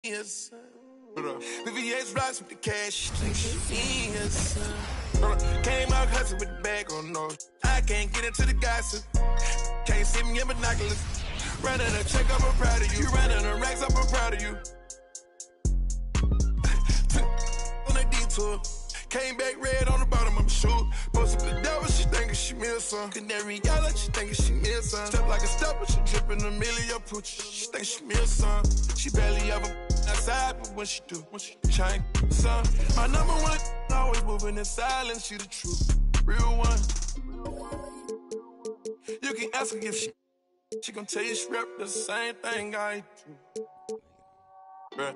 Yes, the VX rocks with the cash, think she is. Came out hustling with the bag on no. I can't get into the gossip. Can't see me in binoculars. Running a check, I'm proud of you. Running a racks, I'm proud of you. On a detour. Came back red on the bottom of my shoe. Posted the devil, she thinking she meals some. Canary yellow, she thinking she meals some. Step like a stepper, she dripping a million pooch. She think she meals some. She barely ever outside, but when she do, try and some. My number one, always moving in silence. She the truth, real one. You can ask her if she gon' tell you she rep the same thing I do. Bruh.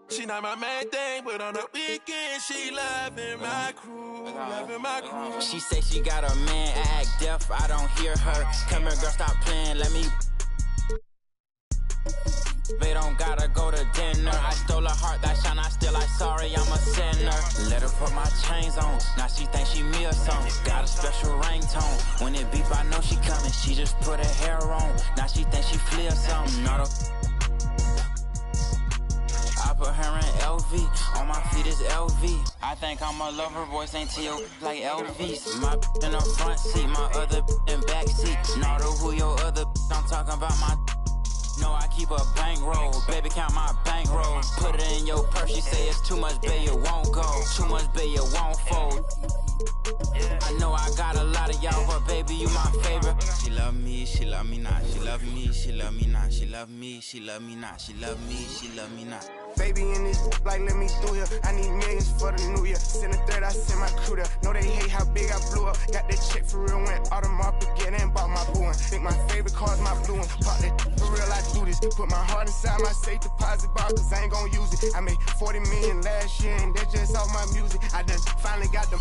She not my main thing, but on the weekend, she loving my crew, loving my crew. She say she got a man, I act deaf, I don't hear her. Come here, girl, stop playing, let me. They don't gotta go to dinner. I stole her heart, that shine, I still like sorry, I'm a sinner. Let her put my chains on, now she think she me or something. Got a special ringtone, when it beep, I know she coming. She just put her hair on, now she think she flee or something. Not a I put her in LV, on my feet is LV. I think I'm a lover, voice ain't to you like Elvis. My in the front seat, my other in back seat. Not who your other I'm talking about my. No, I keep a bankroll, baby count my bankroll. Put it in your purse, she say it's too much, baby, it won't go. Too much, baby, it won't fold. I know I got a lot of y'all, but baby, you my favorite. She love me, she love me not. She love me, she love me not. She love me, she love me not. She love me, she love me not. Baby in this, like, let me through here. I need millions for the new year. Send a third, I send my crew there. Know they hate how big I blew up. Got that check for real, went Audemars Piguet and bought my blue one. Think my favorite car's my blue one. Pop that for real, I do this. Put my heart inside my safe deposit box, cause I ain't gon' use it. I made 40 million last year, and that's just off my music. I done finally got them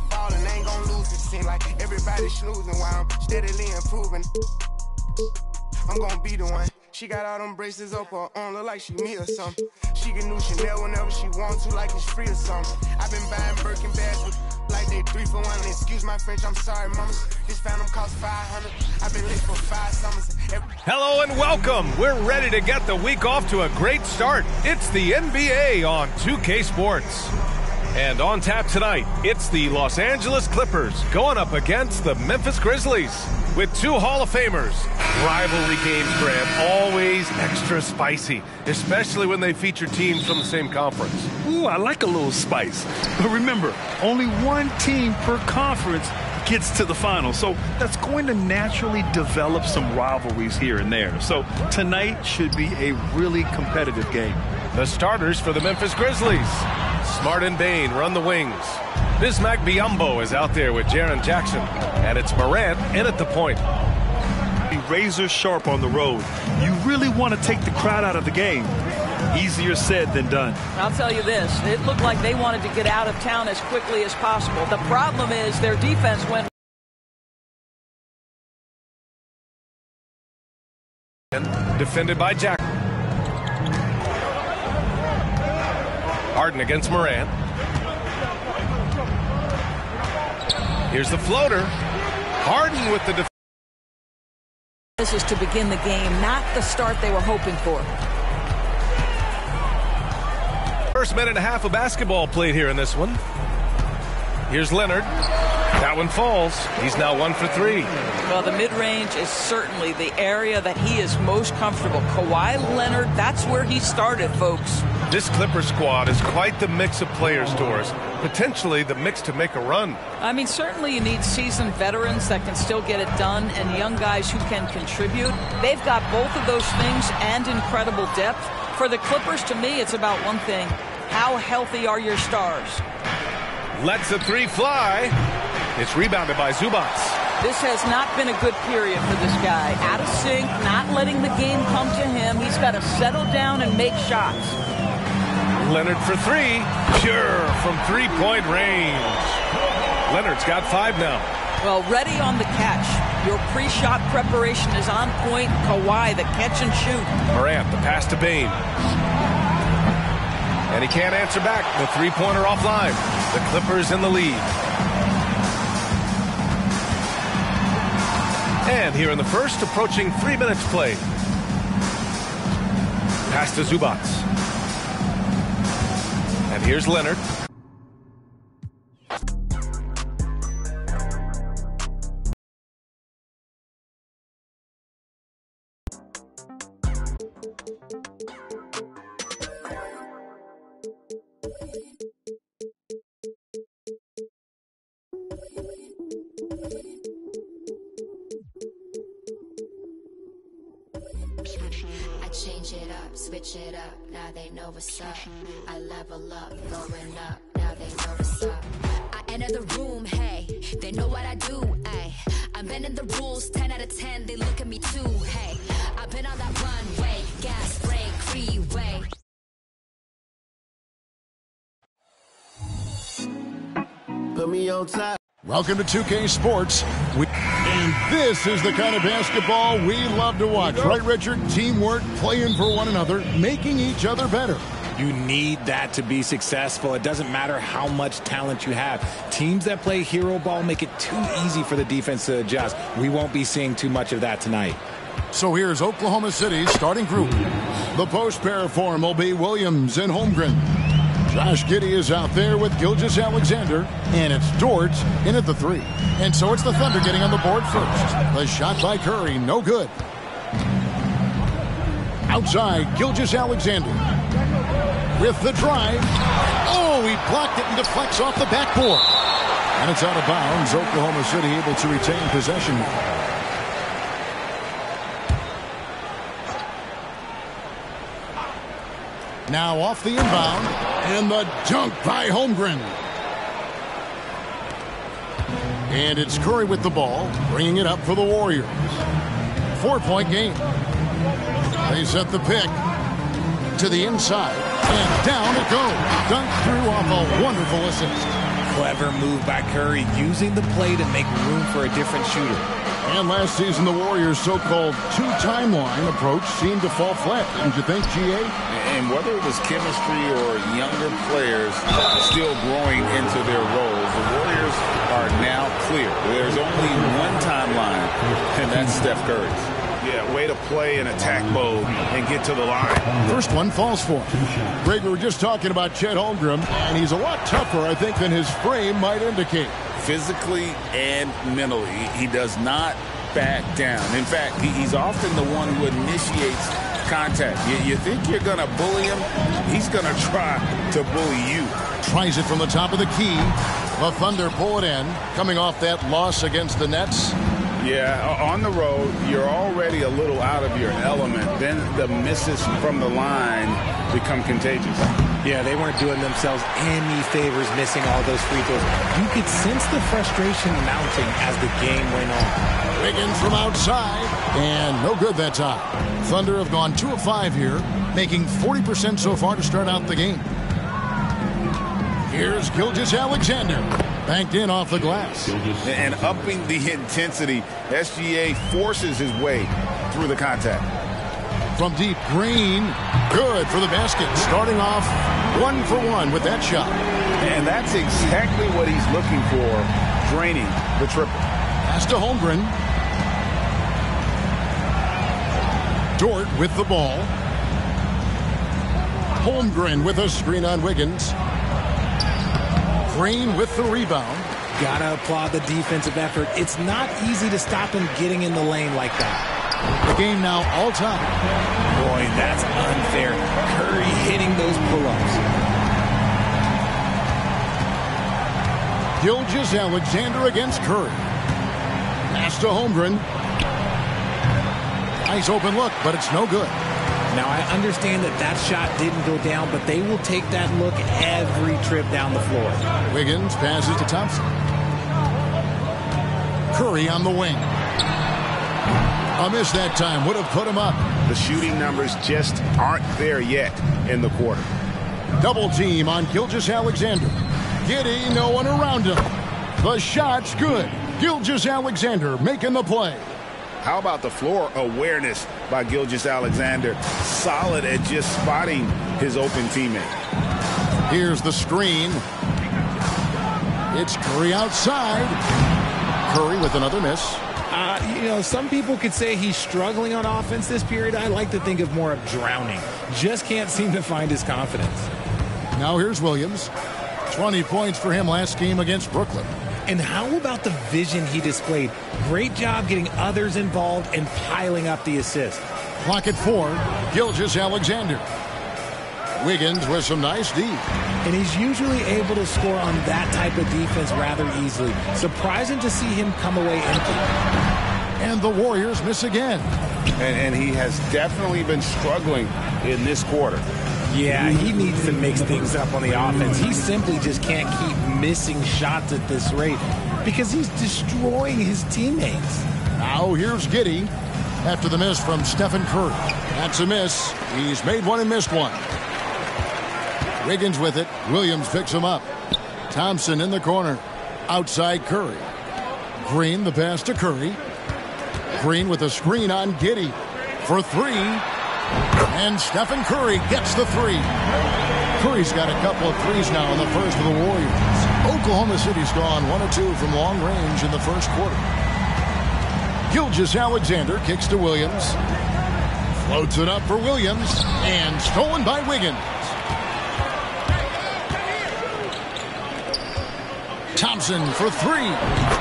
ballin', ain't gon' lose it. Seem like everybody snoozing while I'm steadily improving. I'm gon' be the one. She got all them braces up her arm, look like she me or something. She can do Chanel whenever she wants to, like it's free or something. I've been buying Birkin bags with like they 3 for 1. Excuse my French, I'm sorry, mamas. This phantom cost 500. I've been lit for 5 summers. Hello and welcome. We're ready to get the week off to a great start. It's the NBA on 2K Sports. And on tap tonight, it's the Los Angeles Clippers going up against the Memphis Grizzlies. With 2 Hall of Famers, rivalry games, Grant, always extra spicy, especially when they feature teams from the same conference. Ooh, I like a little spice. But remember, only one team per conference gets to the final, so that's going to naturally develop some rivalries here and there. So tonight should be a really competitive game. The starters for the Memphis Grizzlies. Smart and Bain run the wings. Bismack Biyombo is out there with Jaren Jackson, and it's Morant in at the point. Be razor sharp on the road. You really want to take the crowd out of the game. Easier said than done. I'll tell you this, it looked like they wanted to get out of town as quickly as possible. The problem is their defense went. Defended by Jackson. Harden against Morant. Here's the floater. Harden with the defense. This is to begin the game, not the start they were hoping for. First minute and a half of basketball played here in this one. Here's Leonard. That one falls. He's now 1 for 3. Well, the mid-range is certainly the area that he is most comfortable. Kawhi Leonard, that's where he started, folks. This Clippers squad is quite the mix of players, Doris. Potentially the mix to make a run. I mean, certainly you need seasoned veterans that can still get it done and young guys who can contribute. They've got both of those things and incredible depth. For the Clippers, to me, it's about one thing. How healthy are your stars? Lets the 3 fly. It's rebounded by Zubats. This has not been a good period for this guy. Out of sync, not letting the game come to him. He's got to settle down and make shots. Leonard for 3. Pure from 3-point range. Leonard's got 5 now. Well, ready on the catch. Your pre-shot preparation is on point. Kawhi, the catch and shoot. Morant, the pass to Bain. And he can't answer back. The 3-pointer offline. The Clippers in the lead. And here in the first, approaching 3 minutes played. Pass to Zubats. And here's Leonard. I change it up, switch it up, now they know what's up. I level up, going up, now they know what's up. I enter the room, hey, they know what I do, hey. I'm bending the rules, 10 out of 10, they look at me too, hey. I've been on that runway, gas break, freeway. Put me on top. Welcome to 2K Sports. And this is the kind of basketball we love to watch. Right, Richard? Teamwork, playing for one another, making each other better. You need that to be successful. It doesn't matter how much talent you have. Teams that play hero ball make it too easy for the defense to adjust. We won't be seeing too much of that tonight. So here's Oklahoma City's starting group. The post pair form will be Williams and Holmgren. Josh Giddey is out there with Gilgeous-Alexander, and it's Dort in at the 3. And so it's the Thunder getting on the board first. The shot by Curry, no good. Outside, Gilgeous-Alexander with the drive. Oh, he blocked it and deflects off the backboard. And it's out of bounds. Oklahoma City able to retain possession. Now off the inbound, and the dunk by Holmgren. And it's Curry with the ball, bringing it up for the Warriors. 4-point game. They set the pick to the inside, and down it goes. Dunked through off a wonderful assist. Clever move by Curry, using the play to make room for a different shooter. And last season, the Warriors' so-called two-timeline approach seemed to fall flat. Didn't you think, G.A.? And whether it was chemistry or younger players still growing into their roles, the Warriors are now clear. There's only one timeline, and that's Steph Curry's. Yeah, way to play in attack mode and get to the line. First one falls for him. Greg, we were just talking about Chet Holmgren, and he's a lot tougher, I think, than his frame might indicate. Physically and mentally, he does not back down. In fact, he's often the one who initiates contact. You think you're going to bully him? He's going to try to bully you. Tries it from the top of the key. The Thunder pull it in, coming off that loss against the Nets. Yeah, on the road, you're already a little out of your element. Then the misses from the line become contagious. Yeah, they weren't doing themselves any favors missing all those free throws. You could sense the frustration mounting as the game went on. Wiggins from outside, and no good that time. Thunder have gone 2 of 5 here, making 40% so far to start out the game. Here's Gilgeous-Alexander, banked in off the glass. And upping the intensity, SGA forces his way through the contact. From deep, Green, good for the basket. Starting off 1 for 1 with that shot. And that's exactly what he's looking for, draining the triple. Pass to Holmgren. Dort with the ball. Holmgren with a screen on Wiggins. Green with the rebound. Gotta applaud the defensive effort. It's not easy to stop him getting in the lane like that. The game now all time. Boy, that's unfair. Curry hitting those pull-ups. Gilgeous-Alexander against Curry. Pass to Holmgren. Nice open look, but it's no good. Now, I understand that shot didn't go down, but they will take that look every trip down the floor. Wiggins passes to Thompson. Curry on the wing. A miss that time would have put him up. The shooting numbers just aren't there yet in the quarter. Double team on Gilgeous-Alexander. Giddey, no one around him. The shot's good. Gilgeous-Alexander making the play. How about the floor awareness by Gilgeous-Alexander? Solid at just spotting his open teammate. Here's the screen. It's Curry outside. Curry with another miss. Some people could say he's struggling on offense this period. I like to think of more of drowning. Just can't seem to find his confidence. Now here's Williams. 20 points for him last game against Brooklyn. And how about the vision he displayed? Great job getting others involved and piling up the assist. Clock at 4. Gilgeous-Alexander. Wiggins with some nice D. And he's usually able to score on that type of defense rather easily. Surprising to see him come away empty. And the Warriors miss again. And he has definitely been struggling in this quarter. Yeah, he needs to mix things up on the offense. He simply just can't keep missing shots at this rate because he's destroying his teammates. Now here's Giddey after the miss from Stephen Curry. That's a miss. He's made one and missed one. Wiggins with it. Williams picks him up. Thompson in the corner. Outside Curry. Green the pass to Curry. Green with a screen on Giddey for three. And Stephen Curry gets the three. Curry's got a couple of threes now in the first for the Warriors. Oklahoma City's gone 1 of 2 from long range in the first quarter. Gilgeous-Alexander kicks to Williams. Floats it up for Williams. And stolen by Wiggins. Thompson for three.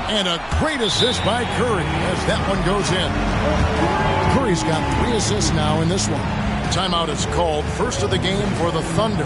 And a great assist by Curry as that one goes in. Curry's got 3 assists now in this one. Timeout is called. First of the game for the Thunder.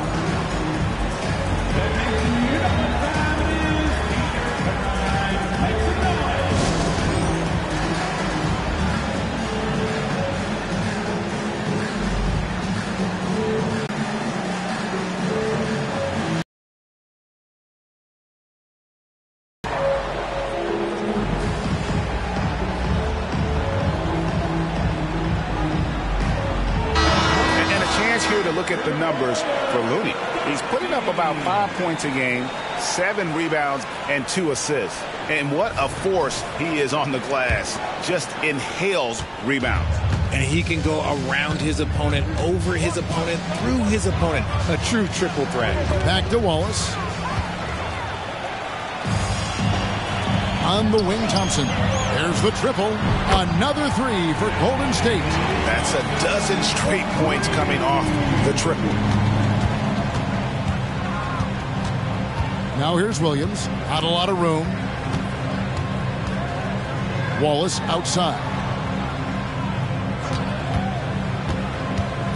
Look at the numbers for Looney. He's putting up about 5 points a game, 7 rebounds, and 2 assists. And what a force he is on the glass. Just inhales rebounds. And he can go around his opponent, over his opponent, through his opponent. A true triple threat. Back to Wallace. On the wing, Thompson. There's the triple. Another three for Golden State. That's a dozen straight points coming off the triple. Now here's Williams. Not a lot of room. Wallace outside.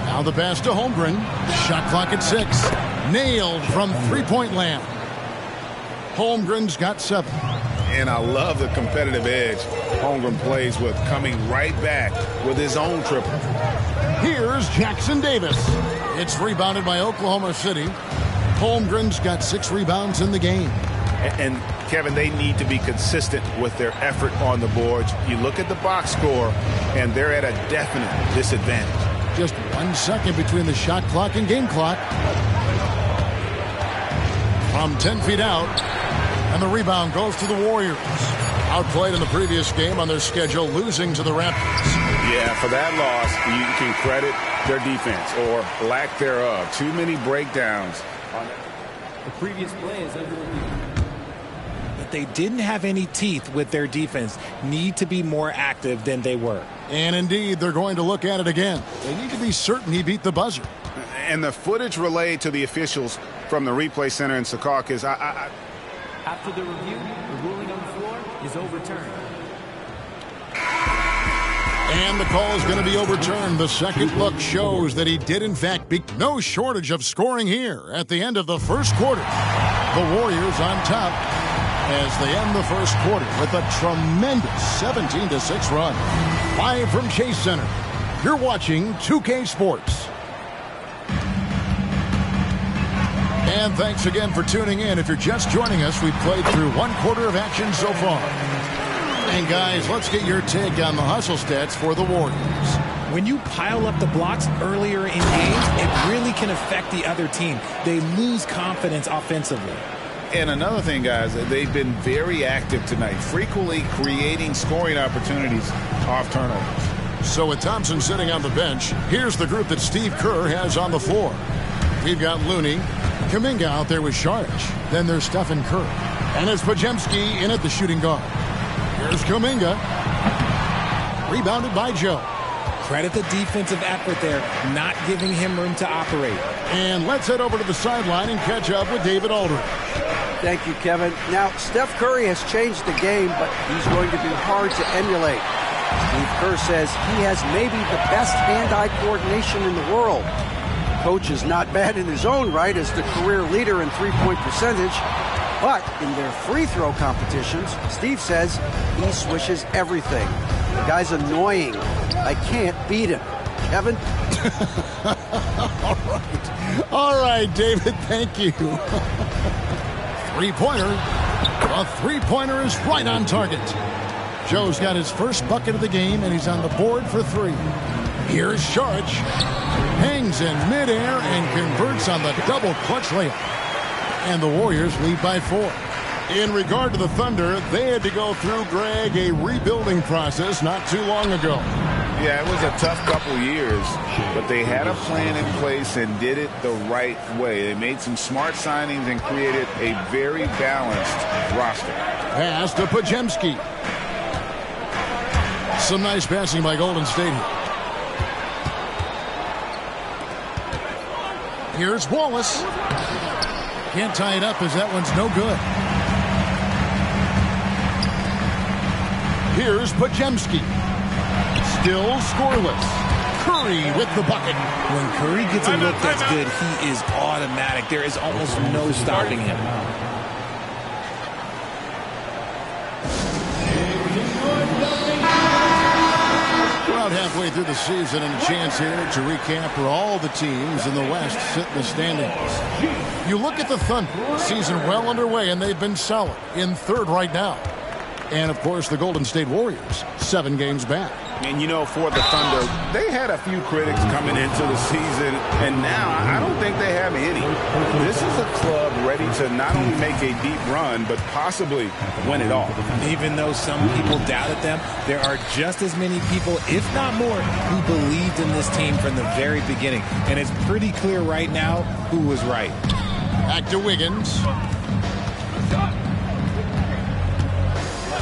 Now the pass to Holmgren. Shot clock at 6. Nailed from three-point land. Holmgren's got 7. And I love the competitive edge Holmgren plays with, coming right back with his own triple. Here's Jackson Davis. It's rebounded by Oklahoma City. Holmgren's got 6 rebounds in the game. And Kevin, they need to be consistent with their effort on the boards. You look at the box score, and they're at a definite disadvantage. Just 1 second between the shot clock and game clock. From 10 feet out. And the rebound goes to the Warriors. Outplayed in the previous game on their schedule, losing to the Raptors. Yeah, for that loss, you can credit their defense or lack thereof. Too many breakdowns. The previous play is under review. But they didn't have any teeth with their defense. Need to be more active than they were. And indeed, they're going to look at it again. They need to be certain he beat the buzzer. And the footage relayed to the officials from the replay center in Secaucus, After the review, the ruling on the floor is overturned. And the call is going to be overturned. The second look shows that he did, in fact, beat. No shortage of scoring here at the end of the first quarter. The Warriors on top as they end the first quarter with a tremendous 17-6 run. Live from Chase Center, you're watching 2K Sports. And thanks again for tuning in. If you're just joining us, we've played through 1 quarter of action so far. And guys, let's get your take on the hustle stats for the Warriors. When you pile up the blocks earlier in games, it really can affect the other team. They lose confidence offensively. And another thing, guys, they've been very active tonight, frequently creating scoring opportunities off turnovers. So with Thompson sitting on the bench, here's the group that Steve Kerr has on the floor. We've got Looney, Kuminga out there with Saric. Then there's Stephen Curry. And it's Podziemski in at the shooting guard. Here's Kuminga. Rebounded by Joe. Credit the defensive effort there, not giving him room to operate. And let's head over to the sideline and catch up with David Aldridge. Thank you, Kevin. Now, Steph Curry has changed the game, but he's going to be hard to emulate. Steve Kerr says he has maybe the best hand-eye coordination in the world. The coach is not bad in his own right as the career leader in three-point percentage, but in their free throw competitions, Steve says he swishes everything. The guy's annoying. I can't beat him. Kevin? All right, David, thank you. Three-pointer. A three-pointer is right on target. Joe's got his first bucket of the game, and he's on the board for three. Here's Sharch. Hangs in midair and converts on the double clutch layup. And the Warriors lead by 4. In regard to the Thunder, they had to go through, Greg, a rebuilding process not too long ago. Yeah, it was a tough couple years, but they had a plan in place and did it the right way. They made some smart signings and created a very balanced roster. Pass to Podziemski. Some nice passing by Golden State. Here's Wallace. Can't tie it up as that one's no good. Here's Podziemski. Still scoreless. Curry with the bucket. When Curry gets a look that's good, he is automatic. There is almost no stopping him. About halfway through the season and a chance here to recap where all the teams in the West sit in the standings. You look at the Thunder, season well underway, and they've been solid in third right now. And, of course, the Golden State Warriors, 7 games back. And, you know, for the Thunder, they had a few critics coming into the season, and now I don't think they have any. This is a club ready to not only make a deep run, but possibly win it all. Even though some people doubted them, there are just as many people, if not more, who believed in this team from the very beginning. And it's pretty clear right now who was right. Back to Wiggins.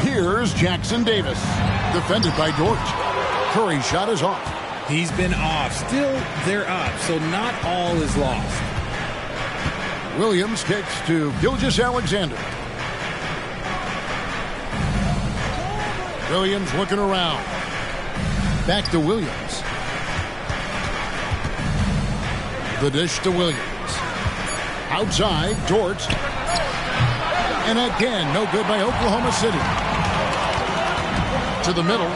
Here's Jackson Davis, defended by Dort. Curry's shot is off. He's been off. Still, they're up, so not all is lost. Williams kicks to Gilgeous-Alexander. Williams looking around. Back to Williams. The dish to Williams. Outside, Dort. And again, no good by Oklahoma City. To the middle.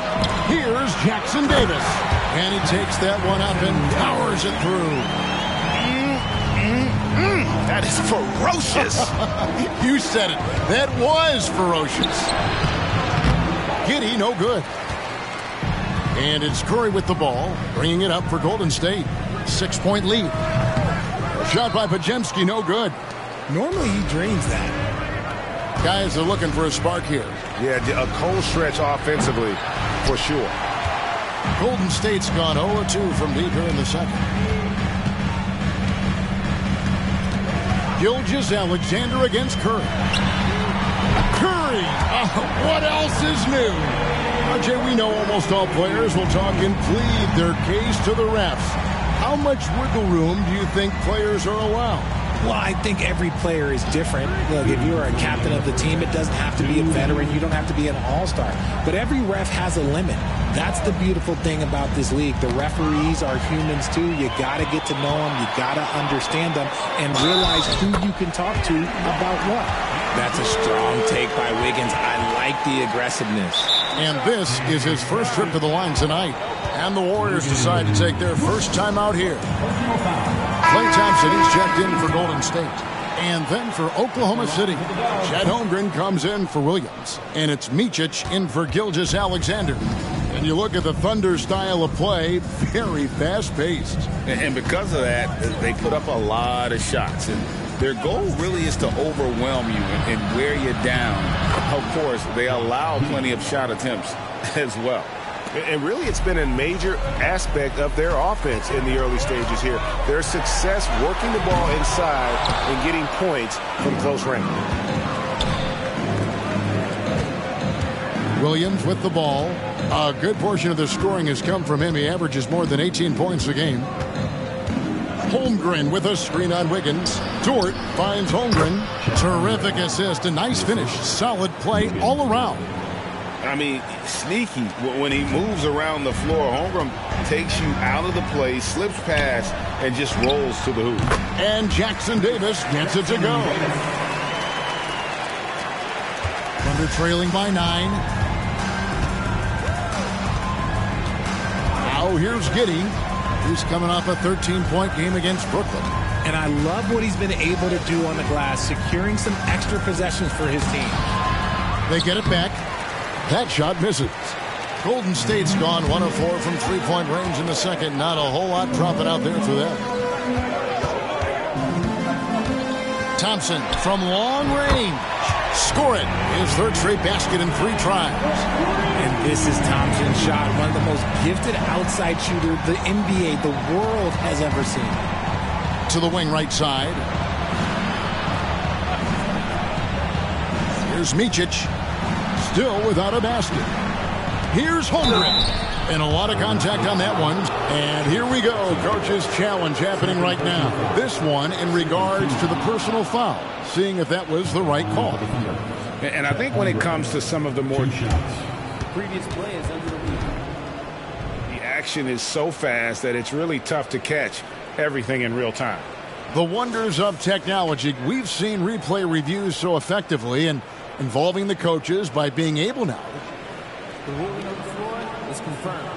Here's Jackson Davis. And he takes that one up and powers it through. That is ferocious. You said it. That was ferocious. Giddy, no good. And it's Curry with the ball, bringing it up for Golden State. 6-point lead. Shot by Podziemski, no good. Normally he drains that. Guys are looking for a spark here. Yeah, a cold stretch offensively, for sure. Golden State's gone 0-2 from deep here in the second. Gilgeous-Alexander against Curry. Curry! What else is new? RJ, we know almost all players will talk and plead their case to the refs. How much wiggle room do you think players are allowed? Well, I think every player is different. Look, if you're a captain of the team, it doesn't have to be a veteran. You don't have to be an all-star. But every ref has a limit. That's the beautiful thing about this league. The referees are humans, too. You got to get to know them. You got to understand them and realize who you can talk to about what. That's a strong take by Wiggins. I like the aggressiveness. And this is his first trip to the line tonight. And the Warriors decide to take their first time out here. Klay Thompson, he's checked in for Golden State. And then for Oklahoma City, Chet Holmgren comes in for Williams. And it's Micic in for Gilgeous-Alexander. And you look at the Thunder style of play, very fast-paced. And because of that, they put up a lot of shots. And their goal really is to overwhelm you and wear you down. Of course, they allow plenty of shot attempts as well. And really, it's been a major aspect of their offense in the early stages here. Their success working the ball inside and getting points from close range. Williams with the ball. A good portion of the scoring has come from him. He averages more than 18 points a game. Holmgren with a screen on Wiggins. Dort finds Holmgren. Terrific assist, a nice finish. Solid play all around. I mean, sneaky. When he moves around the floor, Holmgren takes you out of the play, slips past, and just rolls to the hoop. And Jackson Davis gets it to go. Thunder trailing by 9. Now here's Giddey. He's coming off a 13-point game against Brooklyn. And I love what he's been able to do on the glass, securing some extra possessions for his team. They get it back. That shot misses. Golden State's gone 1 of 4 from three-point range in the second. Not a whole lot dropping out there for them. Thompson from long range. Score it. His third straight basket in 3 tries. And this is Thompson's shot, one of the most gifted outside shooter the NBA, the world has ever seen. To the wing right side. Here's Micic. Still without a basket. Here's Holmgren. And a lot of contact on that one. And here we go. Coach's challenge happening right now. This one in regards to the personal foul. Seeing if that was the right call. And I think when it comes to some of the more Previous play is under the lead. The action is so fast that it's really tough to catch everything in real time. The wonders of technology. We've seen replay reviews so effectively and involving the coaches by being able now. The ruling on the floor is confirmed.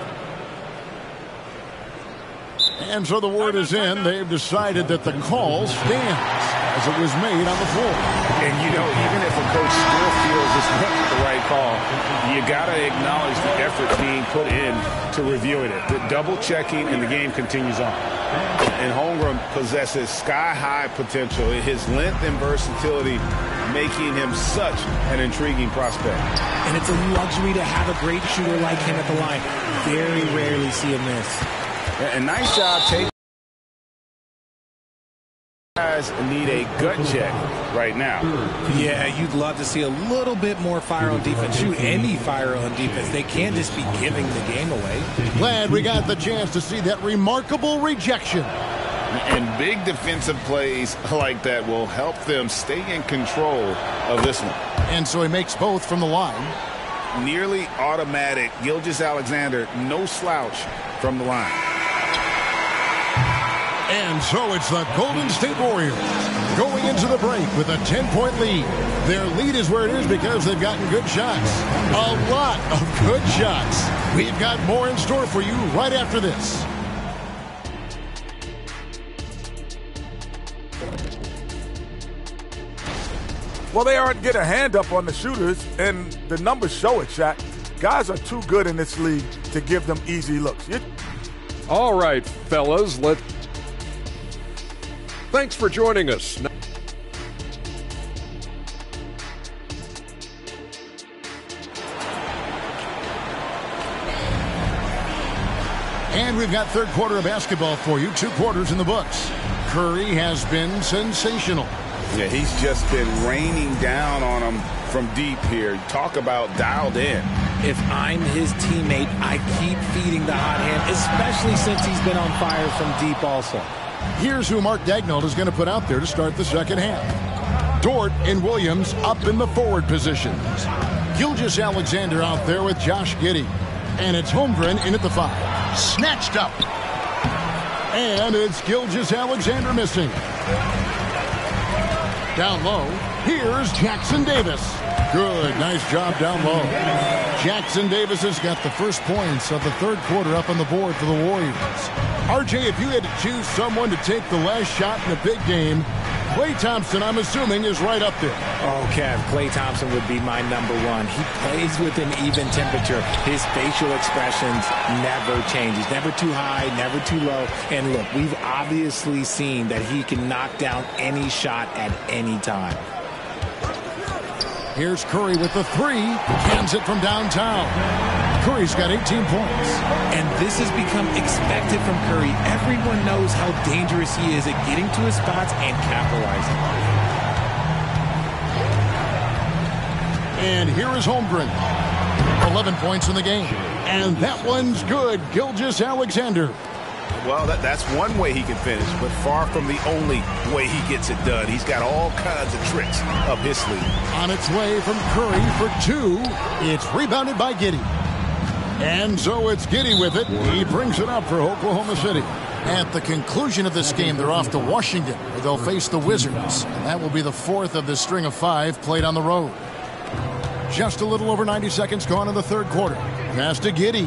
And so the word is in. They've decided that the call stands as it was made on the floor. And, you know, even if a coach still feels this wasn't the right call, you got to acknowledge the effort being put in to reviewing it. The double-checking, and the game continues on. And Holmgren possesses sky-high potential. His length and versatility making him such an intriguing prospect. And it's a luxury to have a great shooter like him at the line. Very rarely see him miss. And nice job taking. Guys need a gut check right now. Yeah, you'd love to see a little bit more fire on defense. Shoot, any fire on defense. They can't just be giving the game away. Glad we got the chance to see that remarkable rejection. And big defensive plays like that will help them stay in control of this one. And so he makes both from the line. Nearly automatic. Gilgeous-Alexander, no slouch from the line. And so it's the Golden State Warriors going into the break with a 10-point lead. Their lead is where it is because they've gotten good shots. A lot of good shots. We've got more in store for you right after this. Well, they aren't getting a hand up on the shooters, and the numbers show it, Shaq. Guys are too good in this league to give them easy looks. All right, fellas, thanks for joining us. And we've got third quarter of basketball for you. 2 quarters in the books. Curry has been sensational. Yeah, he's just been raining down on him from deep here. Talk about dialed in. If I'm his teammate, I keep feeding the hot hand, especially since he's been on fire from deep also. Here's who Mark Daigneault is going to put out there to start the second half. Dort and Williams up in the forward positions. Gilgeous-Alexander out there with Josh Giddey. And it's Holmgren in at the 5. Snatched up. And it's Gilgeous-Alexander missing. Down low, here's Jackson Davis. Good, nice job down low. Jackson Davis has got the first points of the third quarter up on the board for the Warriors. RJ, if you had to choose someone to take the last shot in a big game, Klay Thompson, I'm assuming, is right up there. Oh, Kev, Klay Thompson would be my number one. He plays with an even temperature. His facial expressions never change. He's never too high, never too low. And look, we've obviously seen that he can knock down any shot at any time. Here's Curry with the 3. Cans it from downtown. Curry's got 18 points. And this has become expected from Curry. Everyone knows how dangerous he is at getting to his spots and capitalizing. And here is Holmgren. 11 points in the game. And that one's good. Gilgeous-Alexander. Well, that's one way he can finish, but far from the only way he gets it done. He's got all kinds of tricks up his sleeve. On its way from Curry for 2. It's rebounded by Giddey. And so it's Giddey with it. He brings it up for Oklahoma City. At the conclusion of this game, they're off to Washington, where they'll face the Wizards. And that will be the 4th of the string of 5 played on the road. Just a little over 90 seconds gone in the third quarter. Pass to Giddey.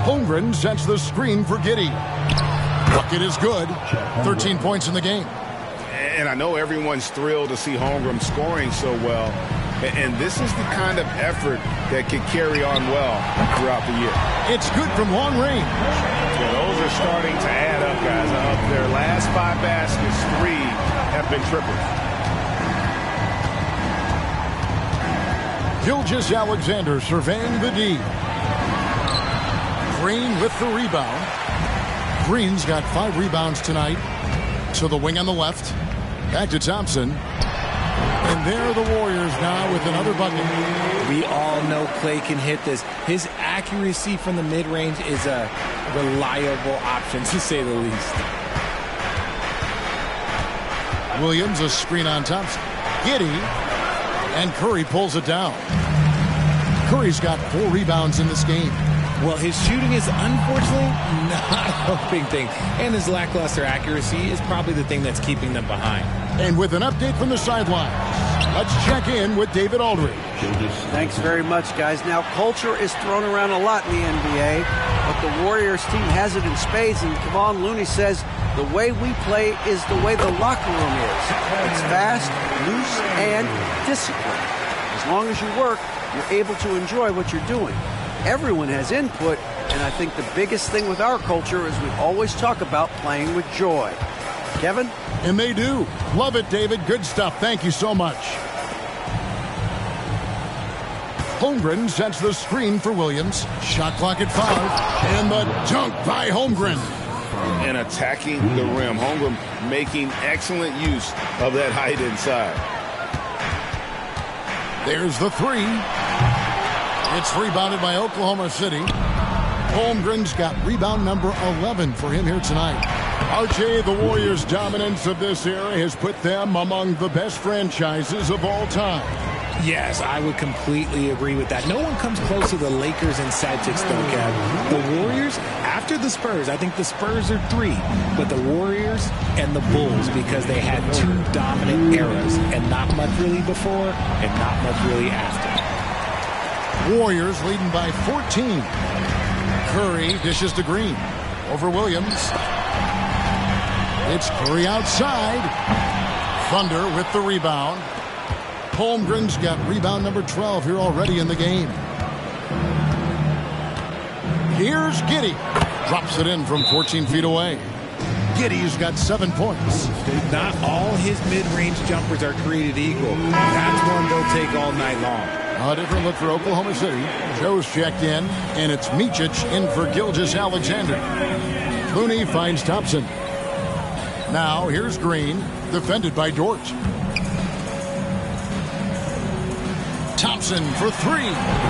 Holmgren sets the screen for Giddey. Bucket is good. 13 points in the game. And I know everyone's thrilled to see Holmgren scoring so well. And this is the kind of effort that can carry on well throughout the year. It's good from long range. Yeah, those are starting to add up, guys. Of their last 5 baskets, 3 have been triples. Gilgeous-Alexander surveying the D. Green with the rebound. Green's got 5 rebounds tonight. To the wing on the left. Back to Thompson. And there are the Warriors now with another bucket. We all know Clay can hit this. His accuracy from the mid-range is a reliable option, to say the least. Williams, a screen on Thompson. Giddey. And Curry pulls it down. Curry's got 4 rebounds in this game. Well, his shooting is unfortunately not a helping thing. And his lackluster accuracy is probably the thing that's keeping them behind. And with an update from the sideline, let's check in with David Aldridge. Thanks very much, guys. Now, culture is thrown around a lot in the NBA, but the Warriors team has it in spades, and Kevon Looney says the way we play is the way the locker room is. It's fast, loose, and disciplined. As long as you work, you're able to enjoy what you're doing. Everyone has input, and I think the biggest thing with our culture is we always talk about playing with joy. Kevin? And they do. Love it, David. Good stuff. Thank you so much. Holmgren sets the screen for Williams. Shot clock at 5. And the dunk by Holmgren. And attacking the rim. Holmgren making excellent use of that height inside. There's the 3. It's rebounded by Oklahoma City. Holmgren's got rebound number 11 for him here tonight. RJ, the Warriors' dominance of this era has put them among the best franchises of all time. Yes, I would completely agree with that. No one comes close to the Lakers and Celtics, though, Kev. The Warriors, after the Spurs, I think the Spurs are 3, but the Warriors and the Bulls, because they had 2 dominant eras, and not much really before and not much really after. Warriors leading by 14. Curry dishes to Green. Over Williams. It's Curry outside. Thunder with the rebound. Holmgren's got rebound number 12 here already in the game. Here's Giddey. Drops it in from 14 feet away. Giddey's got 7 points. Not all his mid-range jumpers are created equal. That's one they'll take all night long. A different look for Oklahoma City. Joe's checked in, and it's Micic in for Gilgeous-Alexander. Looney finds Thompson. Now here's Green, defended by Dort. Thompson for 3.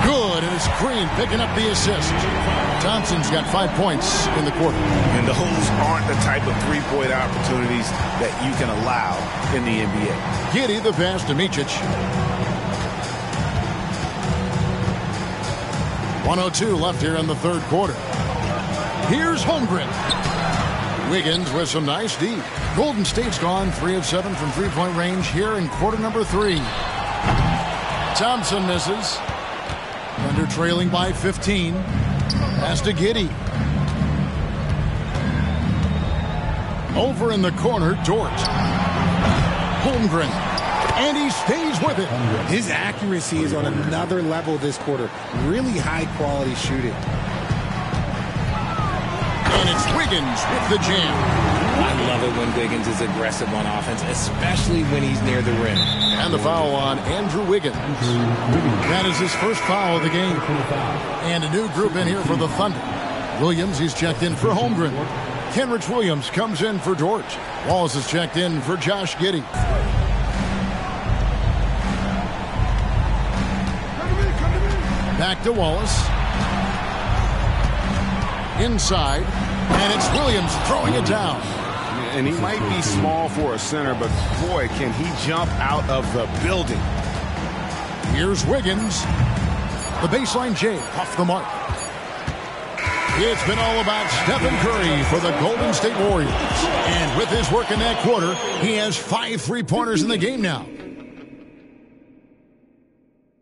Good, and it's Green picking up the assist. Thompson's got 5 points in the quarter. And those aren't the type of three-point opportunities that you can allow in the NBA. Giddey the pass to Micic. 1:02 left here in the third quarter. Here's Holmgren. Wiggins with some nice D. Golden State's gone 3 of 7 from three-point range here in quarter number 3. Thompson misses. Thunder trailing by 15. Pass to Giddey. Over in the corner, Dort. Holmgren. And he stays with it. His accuracy is on another level this quarter. Really high-quality shooting. And it's Wiggins with the jam. I love it when Wiggins is aggressive on offense, especially when he's near the rim. And the foul on Andrew Wiggins. That is his first foul of the game. And a new group in here for the Thunder. Williams, he's checked in for Holmgren. Kenrich Williams comes in for Dort. Wallace is checked in for Josh Giddey. Back to Wallace. inside, and it's Williams throwing it down. And he might be small for a center, but boy, can he jump out of the building. Here's Wiggins. The baseline J off the mark. It's been all about Stephen Curry for the Golden State Warriors. And with his work in that quarter, he has 5 3-pointers in the game now.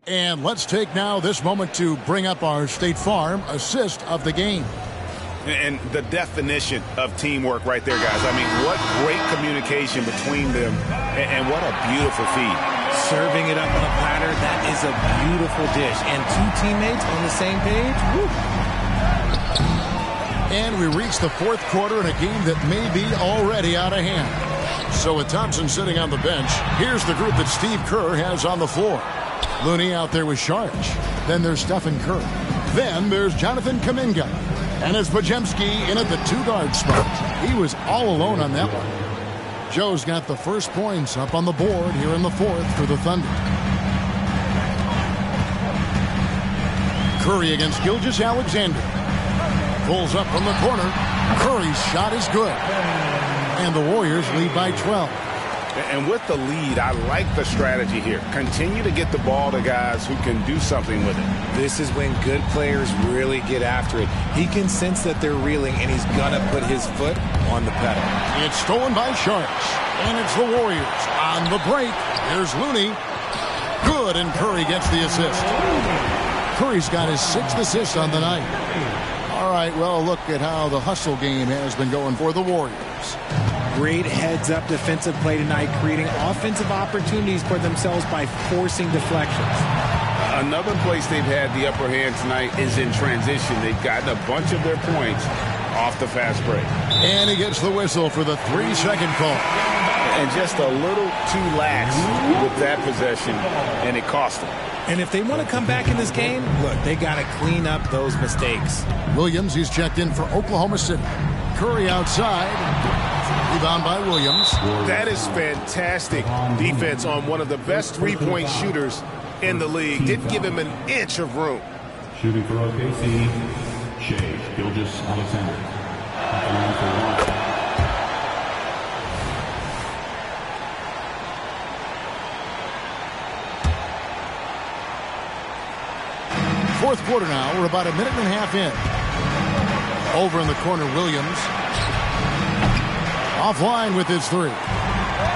And let's take now this moment to bring up our State Farm assist of the game. And the definition of teamwork right there, guys. I mean, what great communication between them, and what a beautiful feed. Serving it up on a platter, that is a beautiful dish. And 2 teammates on the same page, woo. And we reach the 4th quarter in a game that may be already out of hand. So with Thompson sitting on the bench, here's the group that Steve Kerr has on the floor. Looney out there with Sharge. Then there's Stephen Curry. Then there's Jonathan Kuminga. And it's Podziemski in at the 2-guard spot. He was all alone on that one. Joe's got the first points up on the board here in the 4th for the Thunder. Curry against Gilgeous-Alexander. Pulls up from the corner. Curry's shot is good. And the Warriors lead by 12. And with the lead, I like the strategy here. Continue to get the ball to guys who can do something with it. This is when good players really get after it. He can sense that they're reeling, and he's going to put his foot on the pedal. It's stolen by Sharks. And it's the Warriors on the break. Here's Looney. Good, and Curry gets the assist. Curry's got his 6th assist on the night. All right, well, look at how the hustle game has been going for the Warriors. Great heads-up defensive play tonight, creating offensive opportunities for themselves by forcing deflections. Another place they've had the upper hand tonight is in transition. They've gotten a bunch of their points off the fast break. And he gets the whistle for the 3-second call. And just a little too lax with that possession, and it cost them. And if they want to come back in this game, look, they got to clean up those mistakes. Williams, he's checked in for Oklahoma City. Curry outside. Rebound by Williams. That is fantastic defense on one of the best 3-point shooters in the league. Didn't give him an inch of room. Shooting for OKC, Shea Gilgeous-Alexander. Fourth quarter now. We're about a minute and a half in. Over in the corner, Williams. Offline with his 3.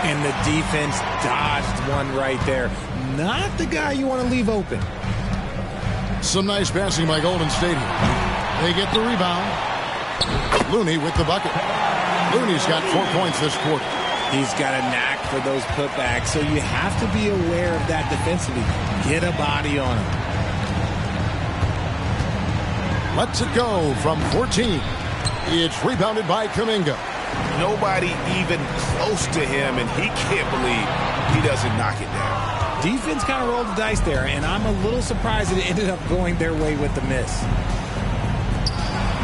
And the defense dodged one right there. Not the guy you want to leave open. Some nice passing by Golden State here. They get the rebound. Looney with the bucket. Looney's got 4 points this quarter. He's got a knack for those putbacks, so you have to be aware of that defensively. Get a body on him. Lets it go from 14. It's rebounded by Kuminga. Nobody even close to him, and he can't believe he doesn't knock it down. Defense kind of rolled the dice there, and I'm a little surprised that it ended up going their way with the miss.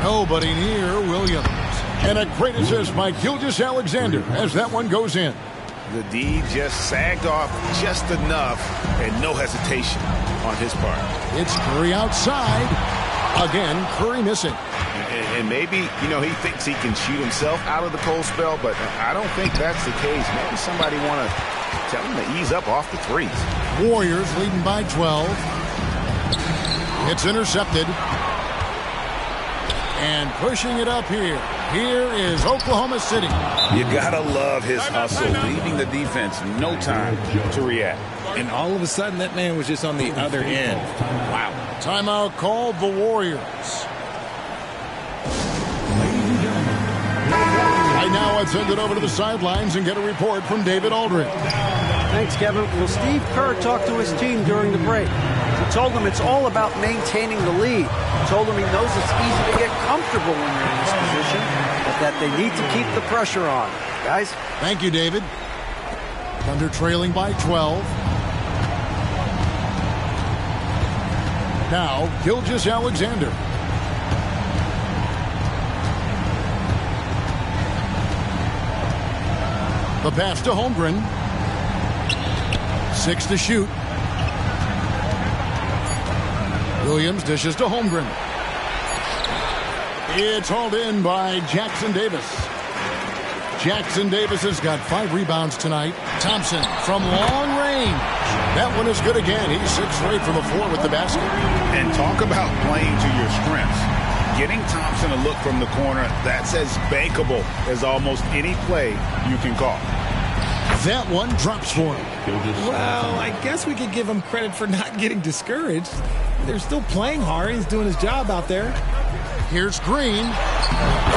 Nobody near Williams. And a great assist by Gilgeous-Alexander as that one goes in. The D just sagged off just enough, and no hesitation on his part. It's Curry outside. Again, Curry missing. And maybe, he thinks he can shoot himself out of the cold spell, but I don't think that's the case. Maybe somebody want to tell him to ease up off the threes. Warriors leading by 12. It's intercepted. And pushing it up here. Here is Oklahoma City. You gotta love his hustle, leaving the defense no time to react. And all of a sudden, that man was just on the other end. Wow. Timeout called the Warriors. Right now, let's send it over to the sidelines and get a report from David Aldridge. Thanks, Kevin. Well, Steve Kerr talked to his team during the break. He told them it's all about maintaining the lead. He told them he knows it's easy to get comfortable when you're in this position, but that they need to keep the pressure on. Guys? Thank you, David. Thunder trailing by 12. Now, Gilgeous-Alexander. The pass to Holmgren. 6 to shoot. Williams dishes to Holmgren. It's hauled in by Jackson Davis. Jackson Davis has got 5 rebounds tonight. Thompson from long range. That one is good again. He's 6 straight from the floor with the basket. And talk about playing to your strengths. Getting Thompson a look from the corner, that's as bankable as almost any play you can call. That one drops for him. Well, I guess we could give him credit for not getting discouraged. They're still playing hard. He's doing his job out there. Here's Green.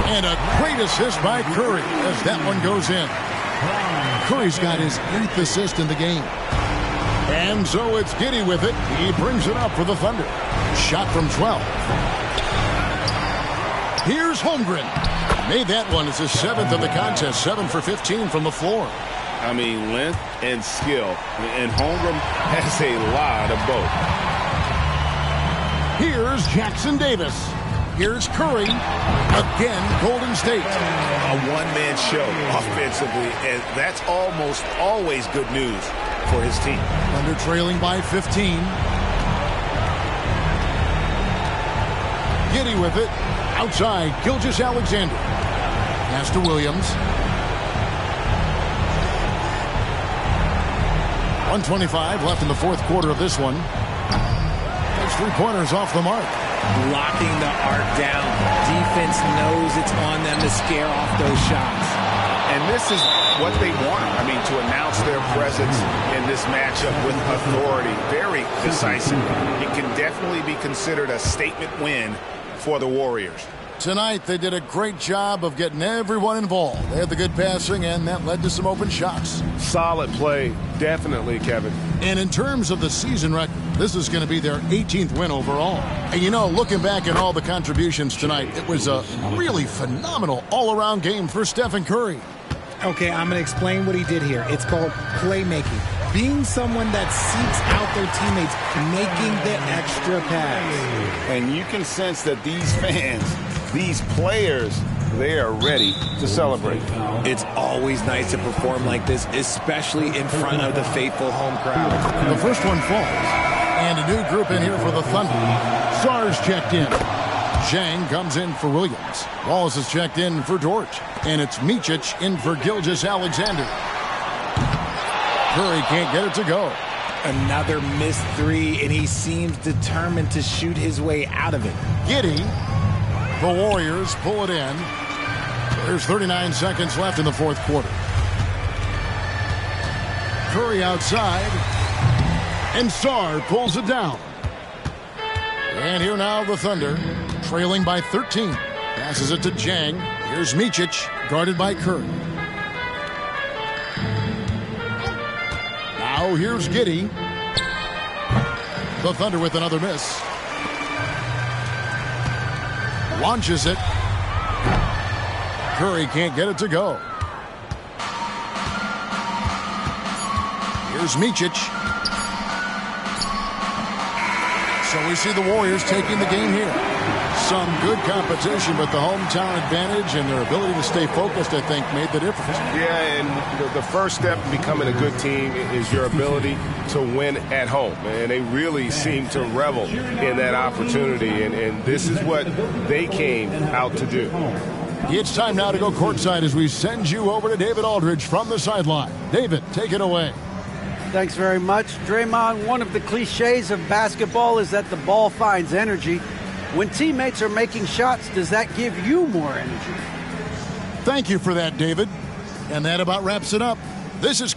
And a great assist by Curry as that one goes in. Curry's got his 8th assist in the game. And so it's Giddey with it. He brings it up for the Thunder. Shot from 12. Here's Holmgren. Made that one as his 7th of the contest. 7 for 15 from the floor. I mean, length and skill. And Holmgren has a lot of both. Here's Jackson Davis. Here's Curry. Again, Golden State. A one-man show offensively, and that's almost always good news for his team. Under trailing by 15. Giddey with it. Outside, Gilgeous-Alexander. Pass to Williams. 1:25 left in the 4th quarter of this one. Those 3-pointers off the mark. Blocking the arc down. Defense knows it's on them to scare off those shots. And this is what they want. I mean, to announce their presence in this matchup with authority. Very decisive. It can definitely be considered a statement win for the Warriors. Tonight, they did a great job of getting everyone involved. They had the good passing, and that led to some open shots. Solid play, definitely, Kevin. And in terms of the season record, this is going to be their 18th win overall. And, you know, looking back at all the contributions tonight, it was a really phenomenal all-around game for Stephen Curry. Okay, I'm going to explain what he did here. It's called playmaking. Being someone that seeks out their teammates, making the extra pass. And you can sense that these fans, these players, they are ready to celebrate. It's always nice to perform like this, especially in front of the faithful home crowd. The first one falls. And a new group in here for the Thunder. Sarge checked in. Zhang comes in for Williams. Wallace is checked in for Dort. And it's Micic in for Gilgeous-Alexander. Curry can't get it to go. Another missed 3, and he seems determined to shoot his way out of it. Giddey. The Warriors pull it in. There's 39 seconds left in the 4th quarter. Curry outside. And Sarr pulls it down. And here now the Thunder, trailing by 13. Passes it to Zhang. Here's Micic, guarded by Curry. Now here's Giddey. The Thunder with another miss. Launches it. Curry can't get it to go. Here's Micic. So we see the Warriors taking the game here. Some good competition, but the hometown advantage and their ability to stay focused, I think, made the difference. Yeah, and the first step in becoming a good team is your ability to win at home. And they really seem to revel in that opportunity, and this is what they came out to do. It's time now to go courtside as we send you over to David Aldridge from the sideline. David, take it away. Thanks very much. Draymond, one of the cliches of basketball is that the ball finds energy. When teammates are making shots, does that give you more energy? Thank you for that, David. And that about wraps it up. This is